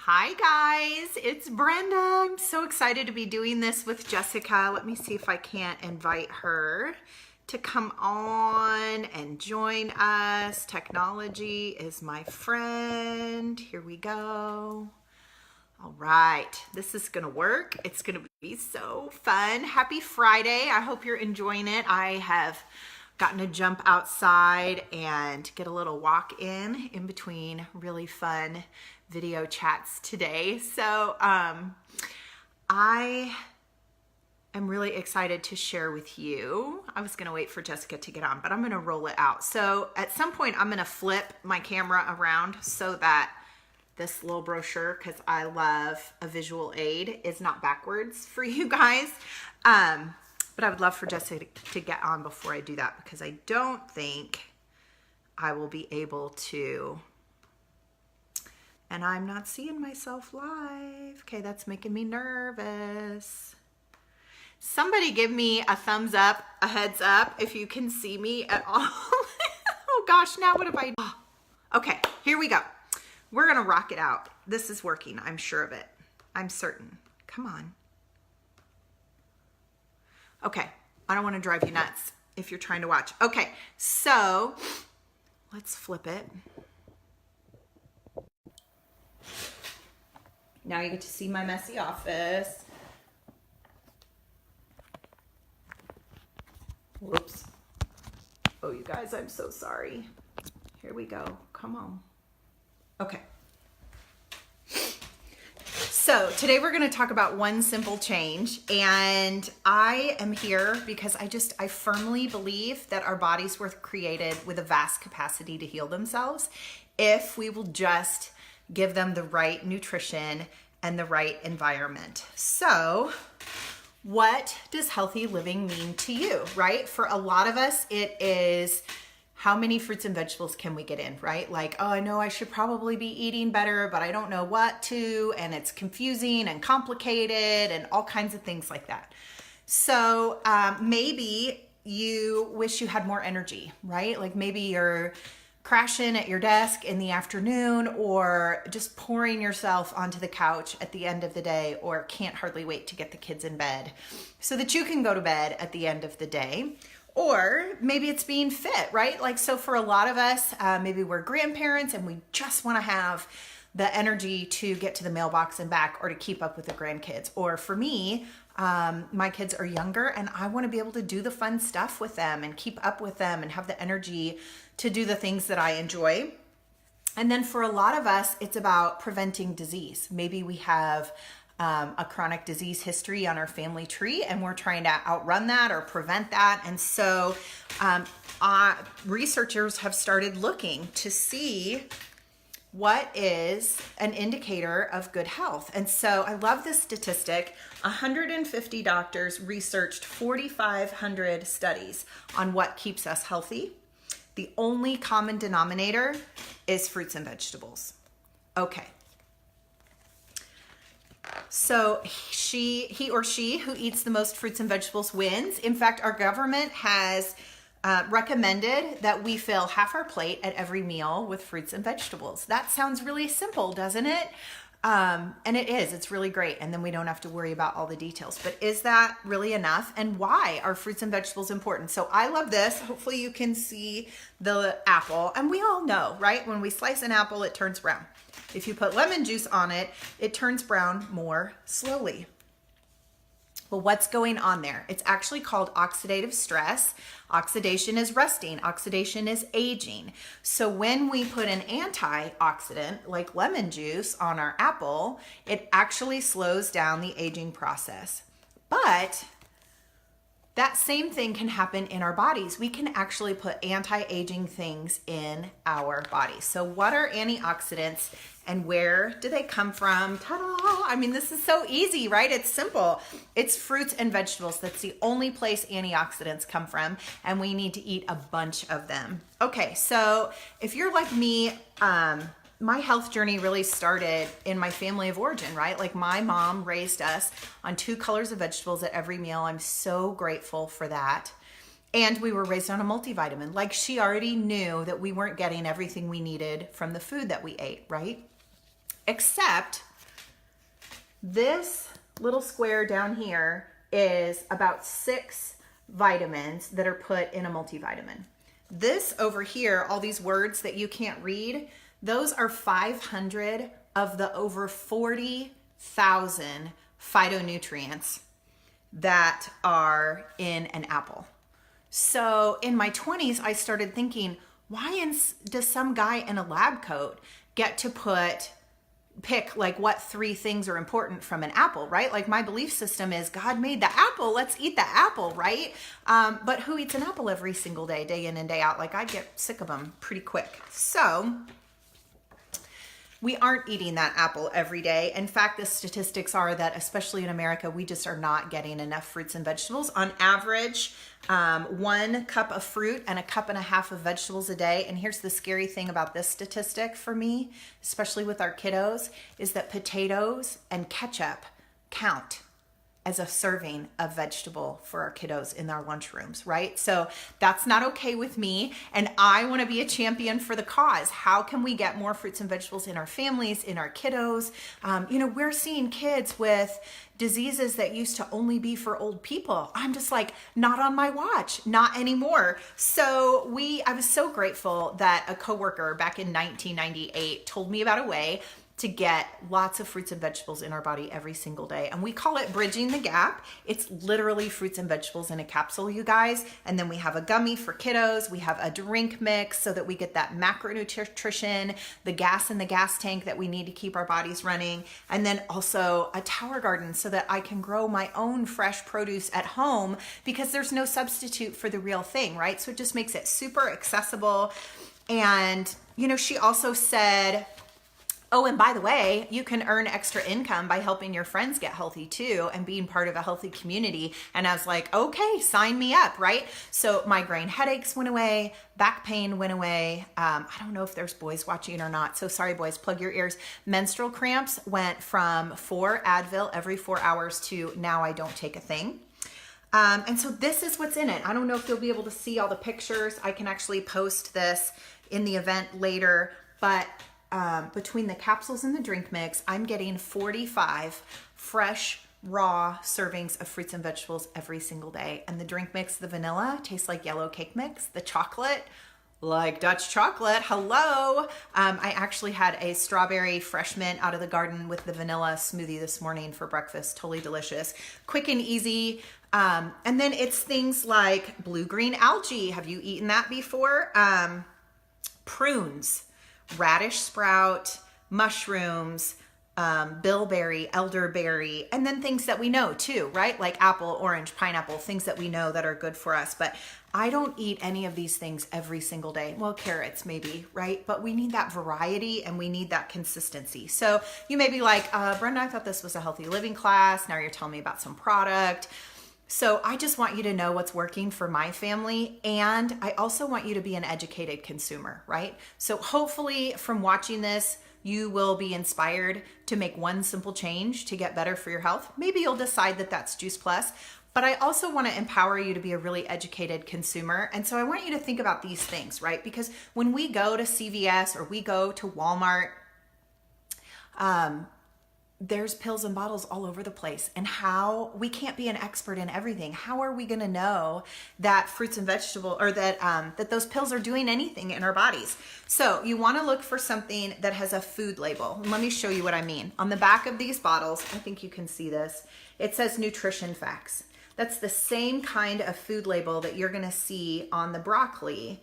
Hi guys, it's Brenda. I'm so excited to be doing this with Jessica. Let me see if I can't invite her to come on and join us. Technology is my friend. Here we go. All right, this is gonna work. It's gonna be so fun. Happy Friday. I hope you're enjoying it. I have gotten to jump outside and get a little walk in between really fun video chats today. So I am really excited to share with you. I was gonna wait for Jessica to get on, but I'm gonna roll it out. So at some point I'm gonna flip my camera around so that this little brochure, because I love a visual aid, is not backwards for you guys. But I would love for Jessica to get on before I do that, because I don't think I will be able to. And I'm not seeing myself live. Okay, that's making me nervous. Somebody give me a thumbs up, a heads up, if you can see me at all. Oh gosh, now what have I done? Okay, here we go. We're gonna rock it out. This is working, I'm sure of it. I'm certain. Come on. Okay, I don't want to drive you nuts if you're trying to watch. Okay, so let's flip it. Now you get to see my messy office. Whoops. Oh, you guys, I'm so sorry. Here we go. Come on. Okay. So today we're going to talk about one simple change, and I am here because I firmly believe that our bodies were created with a vast capacity to heal themselves if we will just give them the right nutrition and the right environment. So what does healthy living mean to you, right? For a lot of us, it is how many fruits and vegetables can we get in, right? Like, oh, I know I should probably be eating better, but I don't know what to, and it's confusing and complicated and all kinds of things like that. So maybe you wish you had more energy, right? Like maybe you're crashing at your desk in the afternoon, or just pouring yourself onto the couch at the end of the day, or can't hardly wait to get the kids in bed so that you can go to bed at the end of the day. Or maybe it's being fit, right? Like, so for a lot of us, maybe we're grandparents and we just want to have the energy to get to the mailbox and back, or to keep up with the grandkids. Or for me, my kids are younger and I want to be able to do the fun stuff with them and keep up with them and have the energy to do the things that I enjoy. And then for a lot of us, it's about preventing disease. Maybe we have a chronic disease history on our family tree, and we're trying to outrun that or prevent that. And so researchers have started looking to see what is an indicator of good health. And so I love this statistic. 150 doctors researched 4,500 studies on what keeps us healthy. The only common denominator is fruits and vegetables. Okay. So he or she who eats the most fruits and vegetables wins. In fact, our government has recommended that we fill half our plate at every meal with fruits and vegetables. That sounds really simple, doesn't it? And it is. It's really great. And then we don't have to worry about all the details. But is that really enough? And why are fruits and vegetables important? So I love this. Hopefully you can see the apple. And we all know, right? When we slice an apple, it turns brown. If you put lemon juice on it, it turns brown more slowly. Well, what's going on there? It's actually called oxidative stress. Oxidation is rusting. Oxidation is aging. So when we put an antioxidant like lemon juice on our apple, it actually slows down the aging process. But that same thing can happen in our bodies. We can actually put anti-aging things in our bodies. So what are antioxidants and where do they come from? Ta-da! I mean, this is so easy, right? It's simple. It's fruits and vegetables. That's the only place antioxidants come from, and we need to eat a bunch of them. Okay, so if you're like me, my health journey really started in my family of origin, right? Like my mom raised us on 2 colors of vegetables at every meal. I'm so grateful for that. And we were raised on a multivitamin. Like she already knew that we weren't getting everything we needed from the food that we ate, right? Except This little square down here is about 6 vitamins that are put in a multivitamin. This over here, all these words that you can't read, those are 500 of the over 40,000 phytonutrients that are in an apple. So in my 20s, I started thinking, why does some guy in a lab coat get to pick like what 3 things are important from an apple, right? Like my belief system is God made the apple, let's eat the apple, right? But who eats an apple every single day, day in and day out? Like I get sick of them pretty quick. So we aren't eating that apple every day. In fact, the statistics are that, especially in America, we just are not getting enough fruits and vegetables. On average, 1 cup of fruit and 1.5 cups of vegetables a day. And here's the scary thing about this statistic for me, especially with our kiddos, is that potatoes and ketchup count as a serving of vegetable for our kiddos in our lunchrooms, right? So that's not okay with me. And I want to be a champion for the cause. How can we get more fruits and vegetables in our families, in our kiddos? We're seeing kids with diseases that used to only be for old people. I'm just like, not on my watch, not anymore. So I was so grateful that a coworker back in 1998 told me about a way to get lots of fruits and vegetables in our body every single day. And we call it bridging the gap. It's literally fruits and vegetables in a capsule, you guys. And then we have a gummy for kiddos. We have a drink mix so that we get that macronutrition, the gas in the gas tank that we need to keep our bodies running. And then also a tower garden so that I can grow my own fresh produce at home because there's no substitute for the real thing, right? So it just makes it super accessible. And, she also said, oh, and by the way, you can earn extra income by helping your friends get healthy too and being part of a healthy community. And I was like, okay, sign me up, right? So migraine headaches went away, back pain went away. I don't know if there's boys watching or not. So sorry, boys, plug your ears. Menstrual cramps went from 4 Advil every 4 hours to now I don't take a thing. And so this is what's in it. I don't know if you'll be able to see all the pictures. I can actually post this in the event later, but between the capsules and the drink mix, I'm getting 45 fresh, raw servings of fruits and vegetables every single day. And the drink mix, the vanilla, tastes like yellow cake mix. The chocolate, like Dutch chocolate. Hello. I actually had a strawberry fresh mint out of the garden with the vanilla smoothie this morning for breakfast. Totally delicious. Quick and easy. And then it's things like blue-green algae. Have you eaten that before? Prunes. Radish sprout, mushrooms, bilberry, elderberry, and then things that we know too, right? Like apple, orange, pineapple, things that we know that are good for us. But I don't eat any of these things every single day. Well, carrots maybe, right? But we need that variety and we need that consistency. So you may be like, Brenda, I thought this was a healthy living class. Now you're telling me about some product. So I just want you to know what's working for my family. And I also want you to be an educated consumer, right? So hopefully from watching this, you will be inspired to make one simple change to get better for your health. Maybe you'll decide that that's Juice Plus, but I also want to empower you to be a really educated consumer. And so I want you to think about these things, right? Because when we go to CVS or we go to Walmart, there's pills and bottles all over the place, and how we can't be an expert in everything. How are we going to know that fruits and vegetables or that those pills are doing anything in our bodies? So you want to look for something that has a food label. And let me show you what I mean. On the back of these bottles, I think you can see this. It says nutrition facts. That's the same kind of food label that you're going to see on the broccoli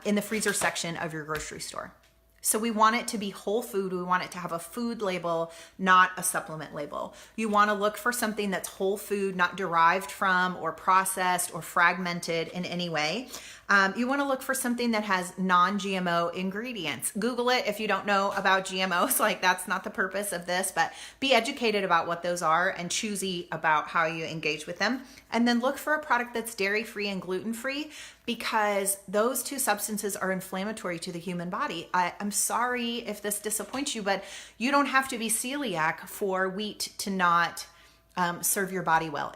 in the freezer section of your grocery store. So we want it to be whole food. We want it to have a food label, not a supplement label. You want to look for something that's whole food, not derived from or processed or fragmented in any way. You want to look for something that has non-GMO ingredients. Google it if you don't know about GMOs. Like, that's not the purpose of this, but be educated about what those are and choosy about how you engage with them. And then look for a product that's dairy-free and gluten-free, because those two substances are inflammatory to the human body. I'm sorry if this disappoints you, but you don't have to be celiac for wheat to not serve your body well.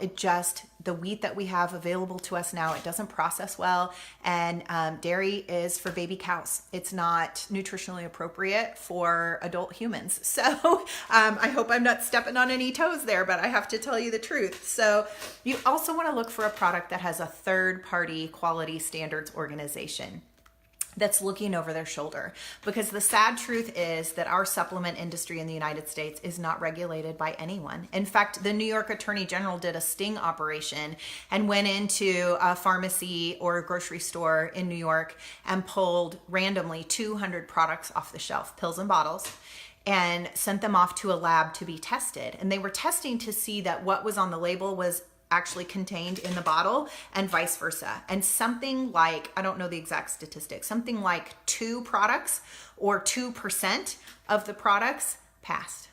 The wheat that we have available to us now, it doesn't process well. And dairy is for baby cows. It's not nutritionally appropriate for adult humans. So I hope I'm not stepping on any toes there, but I have to tell you the truth. So you also want to look for a product that has a third-party quality standards organization that's looking over their shoulder, because the sad truth is that our supplement industry in the United States is not regulated by anyone. In fact, the New York Attorney General did a sting operation and went into a pharmacy or a grocery store in New York and pulled randomly 200 products off the shelf, pills and bottles, and sent them off to a lab to be tested. And they were testing to see that what was on the label was actually contained in the bottle and vice versa. And something like, I don't know the exact statistics, something like 2 products or 2% of the products passed.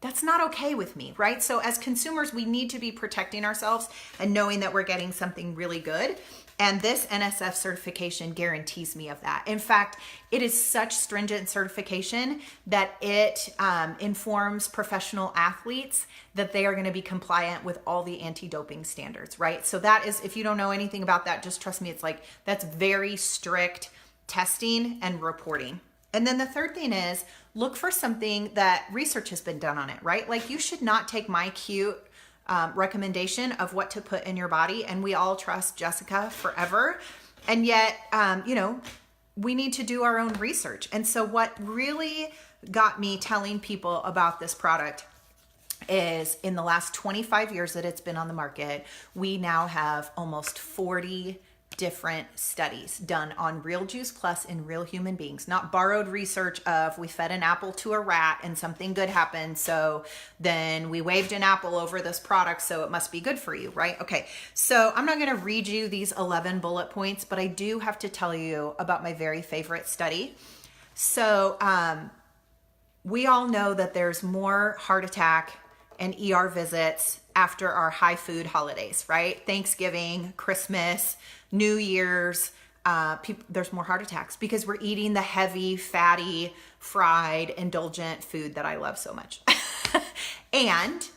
That's not okay with me, right? So as consumers, we need to be protecting ourselves and knowing that we're getting something really good. And this NSF certification guarantees me of that. In fact, it is such stringent certification that it informs professional athletes that they are going to be compliant with all the anti-doping standards, right? So that is, if you don't know anything about that, just trust me, it's like, that's very strict testing and reporting. And then the third thing is, look for something that research has been done on it, right? Like, you should not take my cute recommendation of what to put in your body, and we all trust Jessica forever. And yet, we need to do our own research. And so what really got me telling people about this product is, in the last 25 years that it's been on the market, we now have almost 40 different studies done on Real Juice Plus in real human beings, not borrowed research of, we fed an apple to a rat and something good happened, so then we waved an apple over this product, so it must be good for you, right? Okay, so I'm not going to read you these 11 bullet points, but I do have to tell you about my very favorite study. So we all know that there's more heart attack and ER visits after our high food holidays, right? Thanksgiving, Christmas, New Year's, there's more heart attacks because we're eating the heavy, fatty, fried, indulgent food that I love so much. And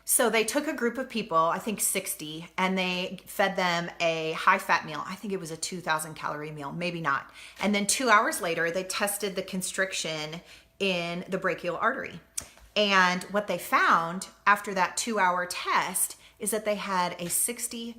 so they took a group of people, I think 60, and they fed them a high fat meal. I think it was a 2,000 calorie meal, maybe not. And then 2 hours later, they tested the constriction in the brachial artery. And what they found after that 2-hour test is that they had a 60%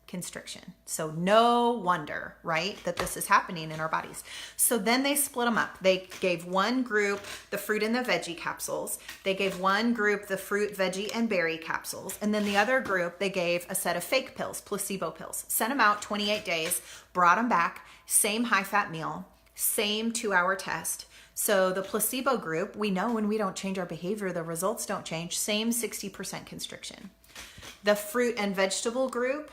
constriction. So no wonder, right, that this is happening in our bodies. So then they split them up. They gave one group the fruit and the veggie capsules. They gave one group the fruit, veggie, and berry capsules. And then the other group, they gave a set of fake pills, placebo pills. Sent them out 28 days, brought them back, same high-fat meal, same 2-hour test. So the placebo group, we know when we don't change our behavior, the results don't change. Same 60% constriction. The fruit and vegetable group,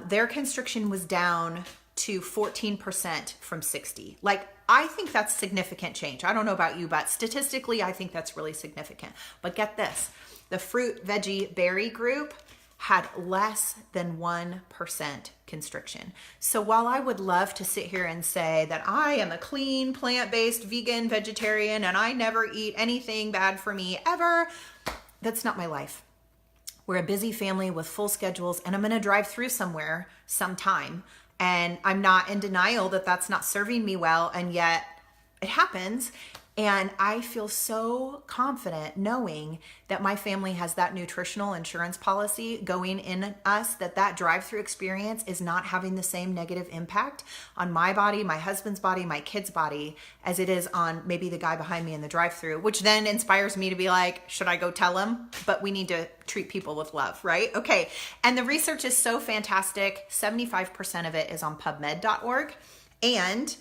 their constriction was down to 14% from 60. Like, I think that's significant change. I don't know about you, but statistically, I think that's really significant. But get this, the fruit, veggie, berry group had less than 1% constriction. So while I would love to sit here and say that I am a clean, plant-based, vegan, vegetarian, and I never eat anything bad for me ever, that's not my life. We're a busy family with full schedules, and I'm going to drive through somewhere sometime. And I'm not in denial that that's not serving me well, and yet it happens. And I feel so confident knowing that my family has that nutritional insurance policy going in us, that drive-through experience is not having the same negative impact on my body, my husband's body, my kid's body, as it is on maybe the guy behind me in the drive-through, which then inspires me to be like, should I go tell him? But we need to treat people with love, right? Okay. And the research is so fantastic. 75% of it is on PubMed.org. And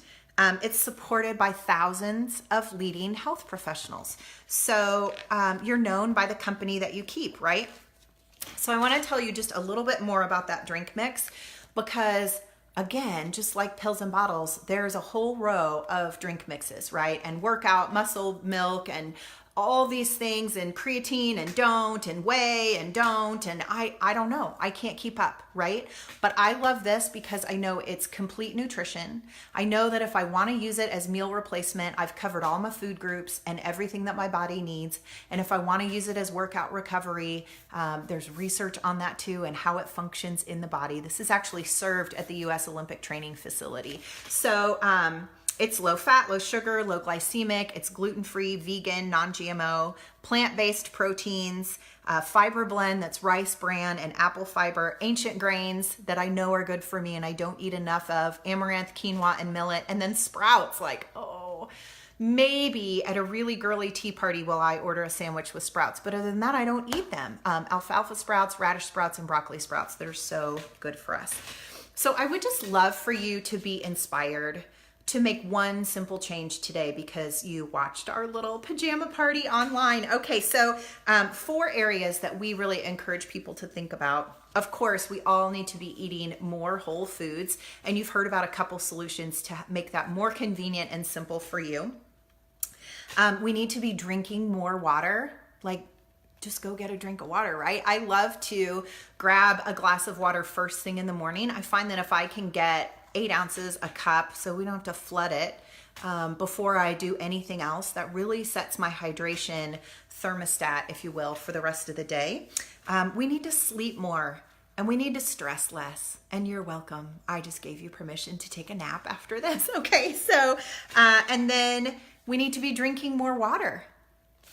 it's supported by thousands of leading health professionals. So you're known by the company that you keep, right? So I want to tell you just a little bit more about that drink mix because, again, just like pills and bottles, there's a whole row of drink mixes, right? And workout, muscle milk, and all these things and creatine and don't and whey and don't, and I don't know, I can't keep up, right? But I love this because I know it's complete nutrition. I know that if I want to use it as meal replacement, I've covered all my food groups and everything that my body needs. And if I want to use it as workout recovery, there's research on that too and how it functions in the body. This is actually served at the US Olympic Training Facility. So it's low fat, low sugar, low glycemic. It's gluten-free, vegan, non-GMO, plant-based proteins, fiber blend that's rice bran and apple fiber, ancient grains that I know are good for me and I don't eat enough of, amaranth, quinoa, and millet, and then sprouts. Like, oh, maybe at a really girly tea party will I order a sandwich with sprouts. But other than that, I don't eat them. Alfalfa sprouts, radish sprouts, and broccoli sprouts. They're so good for us. So I would just love for you to be inspired to make one simple change today because you watched our little pajama party online. Okay, so 4 areas that we really encourage people to think about. Of course, we all need to be eating more whole foods, and you've heard about a couple solutions to make that more convenient and simple for you. We need to be drinking more water, like just go get a drink of water, right? I love to grab a glass of water first thing in the morning. I find that if I can get 8 ounces a cup, so we don't have to flood it before I do anything else, that really sets my hydration thermostat, if you will, for the rest of the day. We need to sleep more and we need to stress less. And you're welcome. I just gave you permission to take a nap after this. Okay, so, and then we need to be drinking more water.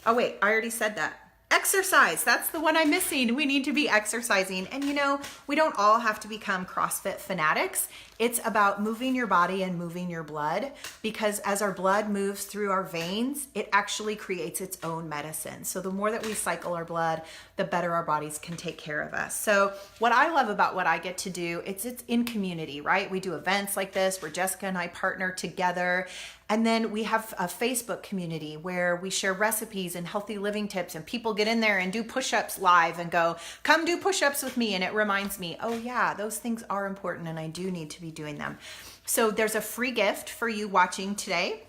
Oh wait, I already said that. Exercise, that's the one I'm missing. We need to be exercising. And you know, we don't all have to become CrossFit fanatics. It's about moving your body and moving your blood, because as our blood moves through our veins, it actually creates its own medicine. So the more that we cycle our blood, the better our bodies can take care of us. So what I love about what I get to do, it's in community, right? We do events like this where Jessica and I partner together. And then we have a Facebook community where we share recipes and healthy living tips, and people get in there and do push-ups live and go, come do push-ups with me. And it reminds me, oh yeah, those things are important and I do need to be doing them. So there's a free gift for you watching today.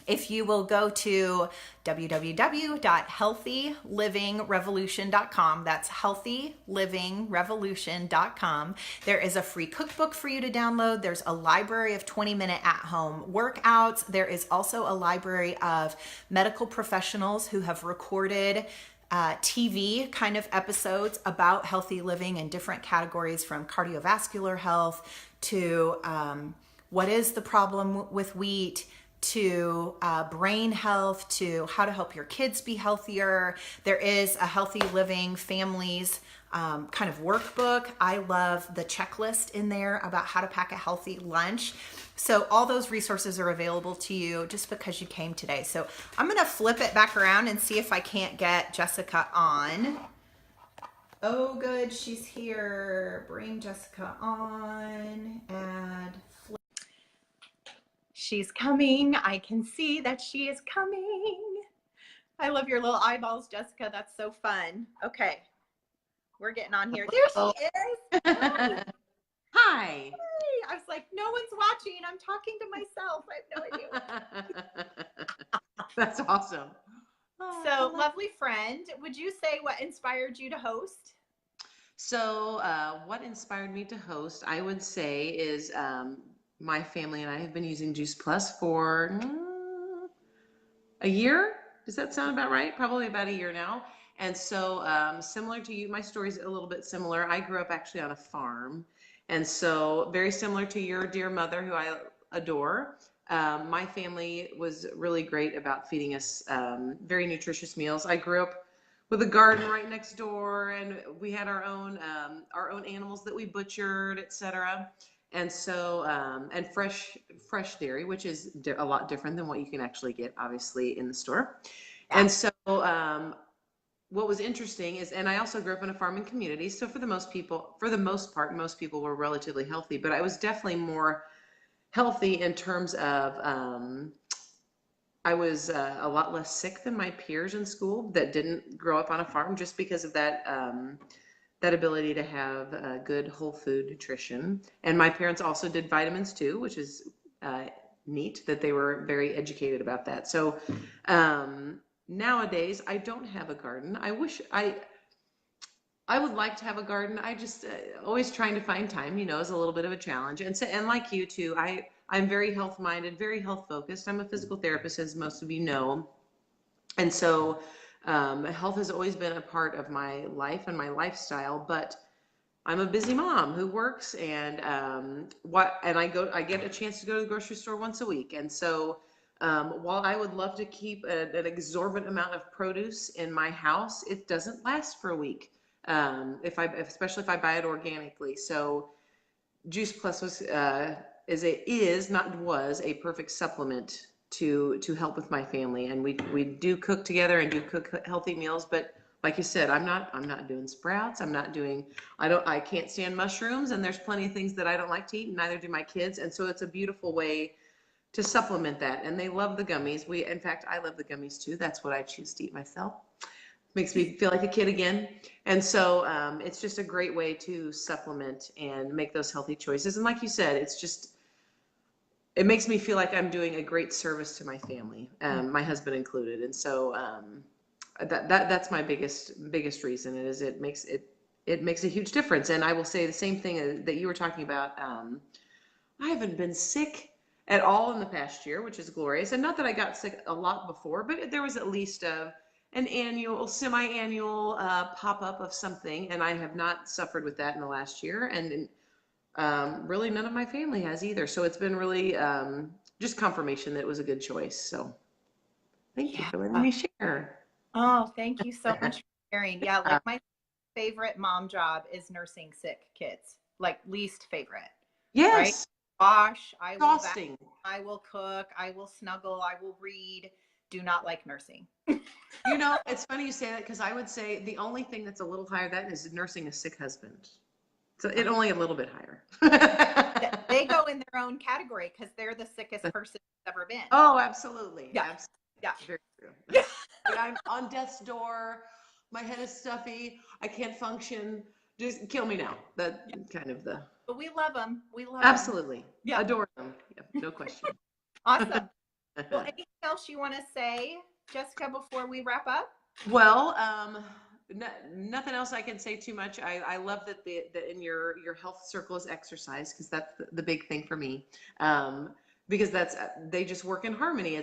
If you will go to www.healthylivingrevolution.com, that's healthylivingrevolution.com. There is a free cookbook for you to download. There's a library of 20-minute at-home workouts. There is also a library of medical professionals who have recorded TV kind of episodes about healthy living in different categories, from cardiovascular health to what is the problem with wheat, to brain health, to how to help your kids be healthier. There is a healthy living families kind of workbook. I love the checklist in there about how to pack a healthy lunch. So all those resources are available to you just because you came today. So I'm going to flip it back around and see if I can't get Jessica on. Oh, good. She's here. Bring Jessica on. Add. She's coming. I can see that she is coming. I love your little eyeballs, Jessica. That's so fun. Okay. We're getting on here. There she is. Hi. Hi. Hey. I was like, no one's watching. I'm talking to myself. I have no idea. That's awesome. So, lovely friend, would you say what inspired you to host? So what inspired me to host, I would say, is my family and I have been using Juice Plus for a year. Does that sound about right? Probably about a year now. And so similar to you, my story's a little bit similar. I grew up actually on a farm. And so very similar to your dear mother, who I adore. My family was really great about feeding us very nutritious meals. I grew up with a garden right next door, and we had our own animals that we butchered, etc. And so, and fresh dairy, which is a lot different than what you can actually get, obviously, in the store. And so, what was interesting is, and I also grew up in a farming community. So for the most part, most people were relatively healthy, but I was definitely more healthy in terms of, I was a lot less sick than my peers in school that didn't grow up on a farm, just because of that, that ability to have good whole food nutrition. And my parents also did vitamins too, which is neat that they were very educated about that. So nowadays I don't have a garden. I would like to have a garden. I just always trying to find time, is a little bit of a challenge. And so, and like you too, I'm very health minded, very health focused. I'm a physical therapist, as most of you know. And so, health has always been a part of my life and my lifestyle, but I'm a busy mom who works, and I get a chance to go to the grocery store once a week. And so, while I would love to keep an exorbitant amount of produce in my house, it doesn't last for a week. Especially if I buy it organically. So Juice Plus was a perfect supplement to help with my family. And we do cook together and do cook healthy meals, but like you said, I'm not doing sprouts. I can't stand mushrooms, and there's plenty of things that I don't like to eat, and neither do my kids. And so it's a beautiful way to supplement that. And they love the gummies. In fact, I love the gummies too. That's what I choose to eat myself. Makes me feel like a kid again. And so it's just a great way to supplement and make those healthy choices. And like you said, it makes me feel like I'm doing a great service to my family, my husband included. And so that's my biggest reason is it makes a huge difference. And I will say the same thing that you were talking about. I haven't been sick at all in the past year, which is glorious. And not that I got sick a lot before, but there was at least an semi-annual pop-up of something, and I have not suffered with that in the last year, and really none of my family has either. So it's been really just confirmation that it was a good choice. So thank you for letting me share. Oh, thank you so much for sharing. Yeah, like my favorite mom job is nursing sick kids, like least favorite. Yes. Right? Wash, I will Exhausting. I will cook, I will snuggle, I will read. Do not like nursing. It's funny you say that, because I would say the only thing that's a little higher than that is nursing a sick husband. So it only a little bit higher. They go in their own category because they're the sickest person who's ever been. Oh, absolutely. Yeah. Absolutely. Yeah. Very true. I'm on death's door. My head is stuffy. I can't function. Just kill me now. That kind of the. But we love them. We love Absolutely. them. Yeah. Adore them. Yep, no question. Awesome. Well, anything else you want to say, Jessica, before we wrap up? Well, nothing else I can say too much. I love that in your health circle is exercise, because that's the big thing for me. Because they just work in harmony.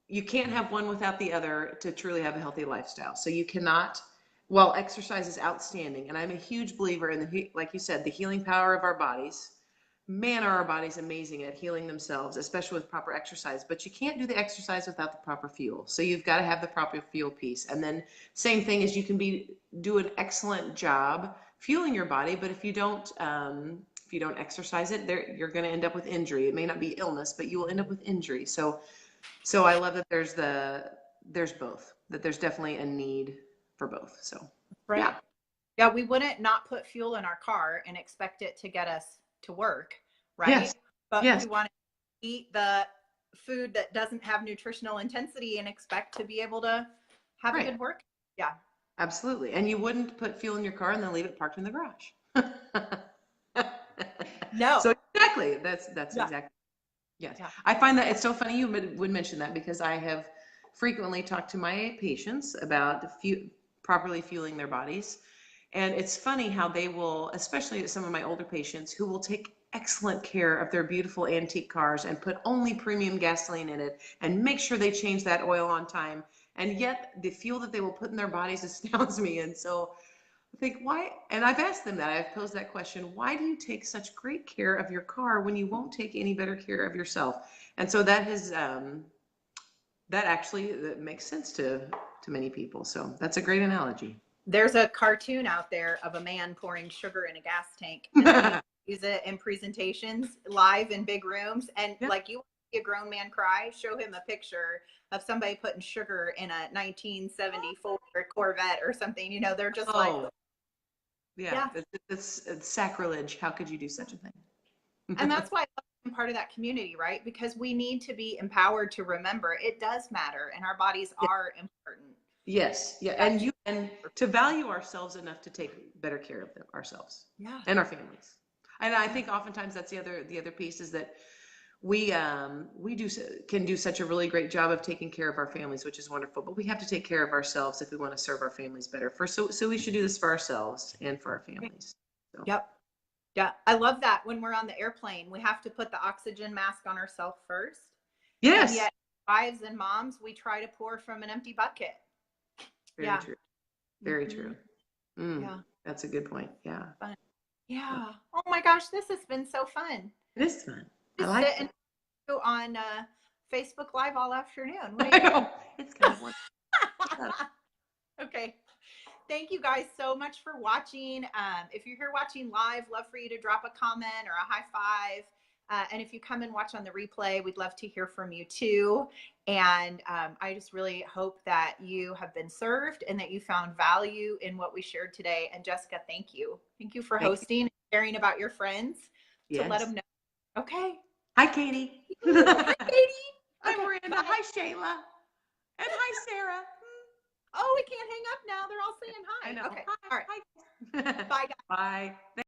You can't have one without the other to truly have a healthy lifestyle. So you cannot. Well, exercise is outstanding, and I'm a huge believer in like you said, the healing power of our bodies. Man, are our bodies amazing at healing themselves, especially with proper exercise. But you can't do the exercise without the proper fuel. So you've got to have the proper fuel piece. And then same thing is, you can do an excellent job fueling your body, but if you don't exercise it, you're going to end up with injury. It may not be illness, but you will end up with injury. So I love that there's both. That there's definitely a need for both. So right. Yeah, we wouldn't not put fuel in our car and expect it to get us to work, right? Yes. But yes. we want to eat the food that doesn't have nutritional intensity and expect to be able to have a good work. Yeah. Absolutely. And you wouldn't put fuel in your car and then leave it parked in the garage. No. So exactly. That's exactly. Yes. Yeah. I find that it's so funny you would mention that, because I have frequently talked to my patients about properly fueling their bodies. And it's funny how they will, especially some of my older patients, who will take excellent care of their beautiful antique cars and put only premium gasoline in it and make sure they change that oil on time. And yet the fuel that they will put in their bodies astounds me. And so I think, why? And I've asked them that. I've posed that question. Why do you take such great care of your car when you won't take any better care of yourself? And so that actually makes sense to many people. So that's a great analogy. There's a cartoon out there of a man pouring sugar in a gas tank. And use it in presentations live in big rooms. And like, you see a grown man cry, show him a picture of somebody putting sugar in a 1974 Corvette or something. They're just like, yeah. It's sacrilege. How could you do such a thing? And that's why I love being part of that community, right? Because we need to be empowered to remember it does matter, and our bodies are important. Yes. Yeah. And to value ourselves enough to take better care of ourselves. Yeah. And our families. And I think oftentimes that's the other piece, is that we can do such a really great job of taking care of our families, which is wonderful. But we have to take care of ourselves if we want to serve our families better. So we should do this for ourselves and for our families. So. Yep. Yeah. I love that when we're on the airplane, we have to put the oxygen mask on ourselves first. Yes. And yet, wives and moms, we try to pour from an empty bucket. Very true. Very true. Yeah. That's a good point. Yeah. Fun. Yeah. Oh my gosh, this has been so fun. It is fun. I Just like sit it. and go on Facebook Live all afternoon. What I do you know. It's kind of wonderful. Okay. Thank you guys so much for watching. If you're here watching live, love for you to drop a comment or a high five. And if you come and watch on the replay, we'd love to hear from you too. And I just really hope that you have been served and that you found value in what we shared today. And Jessica, thank you. Thank you for hosting and sharing about your friends to let them know. Okay. Hi, Katie. Hi, Katie. Hi, Okay, Miranda. bye. Hi, Shayla. And hi, Sarah. Oh, we can't hang up now. They're all saying hi. I know. Okay. Hi. All right. Hi. Bye, guys. Bye.